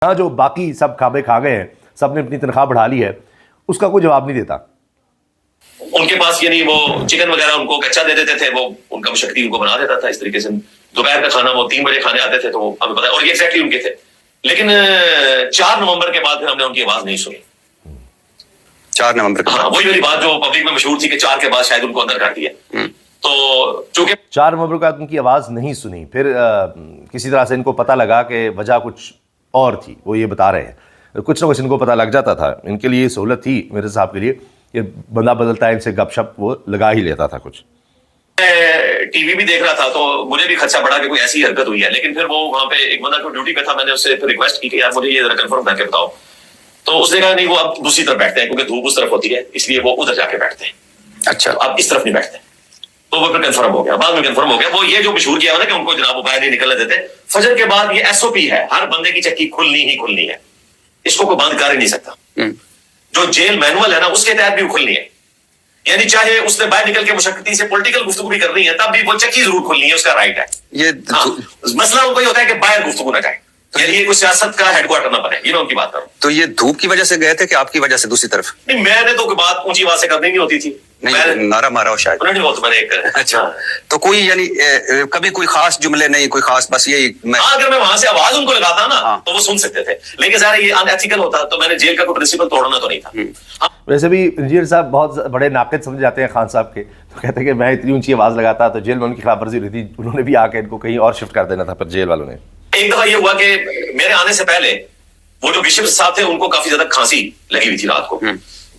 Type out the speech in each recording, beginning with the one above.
हाँ, जो बाकी सब खाबे खा गए हैं, सब ने अपनी तनख्वाह बढ़ा ली है, उसका कोई जवाब नहीं देता। उनके पास यानी वो चिकन वगैरह उनको कच्चा दे देते थे, वो उनका शक्ति उनको बना देता था इस तरीके से। दोपहर का खाना वो 3 बजे खाने आते थे, तो हमें पता है, और ये एग्जैक्टली उनके थे। लेकिन 4 नवंबर के बाद फिर हमने उनकी आवाज नहीं सुनी। 4 नवंबर हाँ, वही वाली बात जो पब्लिक में मशहूर थी कि 4 के बाद शायद उनको अंदर कर दिया। तो चूंकि 4 नवंबर के बाद उनकी आवाज़ नहीं सुनी, फिर किसी तरह से इनको पता लगा कि वजह कुछ और थी, वो ये बता रहे हैं। कुछ ना कुछ इनको पता लग जाता था, इनके लिए सहूलत थी मेरे साहब के लिए, ये बंदा बदलता है, इनसे गपशप वो लगा ही लेता था। कुछ टीवी भी देख रहा था तो मुझे भी खदशा पड़ा कि कोई ऐसी हरकत हुई है। लेकिन फिर वो वहां पे एक बंदा जो ड्यूटी पे था, मैंने उससे फिर रिक्वेस्ट की कि यार मुझे ये जरा कंफर्म करके बताओ। तो उसने कहा नहीं, वो अब दूसरी तरफ बैठते हैं क्योंकि धूप उस तरफ होती है, इसलिए वो उधर जाके बैठते हैं। अच्छा, अब इस तरफ नहीं बैठते। तो वो फिर कंफर्म हो गया, बाद में कंफर्म हो गया। वो ये जो मशहूर किया ना कि उनको जनाब बाहर नहीं निकलने देते। फजर के बाद ये एसओपी है, हर बंदे की चक्की खुलनी ही खुलनी है, इसको कोई बंद कर ही नहीं सकता। जो जेल मैनुअल है ना, उसके तहत भी खुलनी है। यानी चाहे उसने बाहर निकल के मुशक्कती से पॉलिटिकल गुफ्तगू भी करनी है, तब भी वो चक्की जरूर खुलनी है, उसका राइट है। ये मसला उनको होता है कि बाहर गुफ्तगू ना जाए, यानी ये कोई सियासत का हेडक्वार्टर ना बने। ये मैं उनकी बात करूं। तो ये धूप की वजह से गए थे कि आपकी वजह से दूसरी तरफ? नहीं, मैंने तो कोई बात ऊंची आवाज से करनी नहीं होती थी। नहीं, नारा मारा हो शायद। नहीं, वो तो मैंने एक अच्छा, तो कोई यानी कभी कोई खास जुमले नहीं, कोई खास, बस यही अगर मैं वहां से आवाज उनको लगाता ना, तो वो सुन सकते थे। लेकिन सारा ये अनएथिकल होता, तो मैंने जेल का कोई प्रिंसिपल तोड़ना तो नहीं था। वैसे भी इंजीनियर साहब बहुत बड़े नाक़िद समझे जाते हैं खान साहब के, तो कहते हैं कि मैं इतनी ऊंची आवाज़ लगाता तो जेल में उनकी खिलाफ वर्जी हुई थी, उन्होंने भी आके इनको कहीं और शिफ्ट कर देना था, पर जेल वालों ने। एक दफा ये हुआ कि मेरे आने से पहले वो जो बिशप साहब थे, उनको काफी ज्यादा खांसी लगी हुई थी रात को।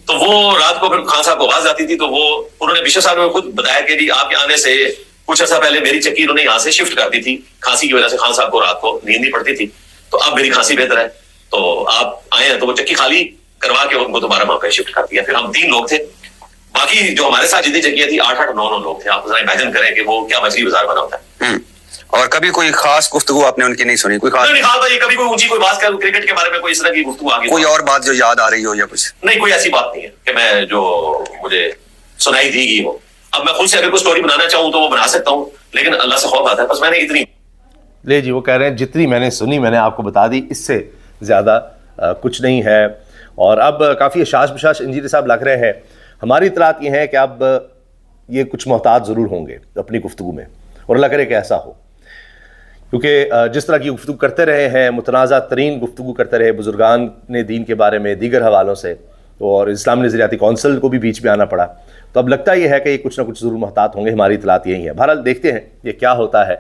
तो वो रात को फिर खान साहब को आवाज आती थी, तो वो उन्होंने बिशप साहब ने खुद बताया कि जी आपके आने से कुछ अर्सा पहले मेरी चक्की उन्होंने यहाँ से शिफ्ट कर दी थी। खांसी की वजह से खान साहब को रात को नींद नहीं पड़ती थी, तो अब मेरी खांसी बेहतर है, तो आप आए हैं। तो वो चक्की खाली करवा के उनको दोबारा वहां पे शिफ्ट कर दिया। फिर हम 3 लोग थे, बाकी जो हमारे साथ जितनी चक्कियां थी 8-8, 9-9 लोग थे। आप जरा इमेजिन करें कि वो क्या मछली बाजार बना होता है। और कभी कोई खास गुफ्तगू आपने उनकी नहीं सुनी? कोई खास नहीं, हाँ भाई, कभी कोई ऊंची कोई बात कर क्रिकेट के बारे में कोई इस तरह की गुफ्तगू आ गई? कोई और बात जो याद आ रही हो या कुछ? नहीं, कोई ऐसी बात नहीं है कि मैं जो मुझे सुनाई दी गई हो। अब मैं खुद से अगर कोई स्टोरी बनाना चाहूँ तो वो बना सकता हूँ, लेकिन अल्लाह से खौफ आता है। बस मैंने इतनी ले जी, वो कह रहे हैं जितनी मैंने सुनी मैंने आपको बता दी, इससे ज़्यादा कुछ नहीं है। और अब काफ़ी अशाश बशाश इंजीनियर साहब लग रहे हैं। हमारी इतलात ये है कि अब ये कुछ मोहतात ज़रूर होंगे अपनी गुफ्तगू में, और अल्लाह करे कि ऐसा हो, क्योंकि जिस तरह की गुफ्तगू करते रहे हैं, मुतनाज़ा तरीन गुफ्तगू करते रहे बुजुर्गान ने दीन के बारे में दीगर हवालों से, और इस्लामी नज़रियाती कौंसिल को भी बीच में आना पड़ा। तो अब लगता यह है कि ये कुछ ना कुछ ज़रूर मोहतात होंगे। हमारी इतलात यही है। बहरहाल देखते हैं ये क्या होता है।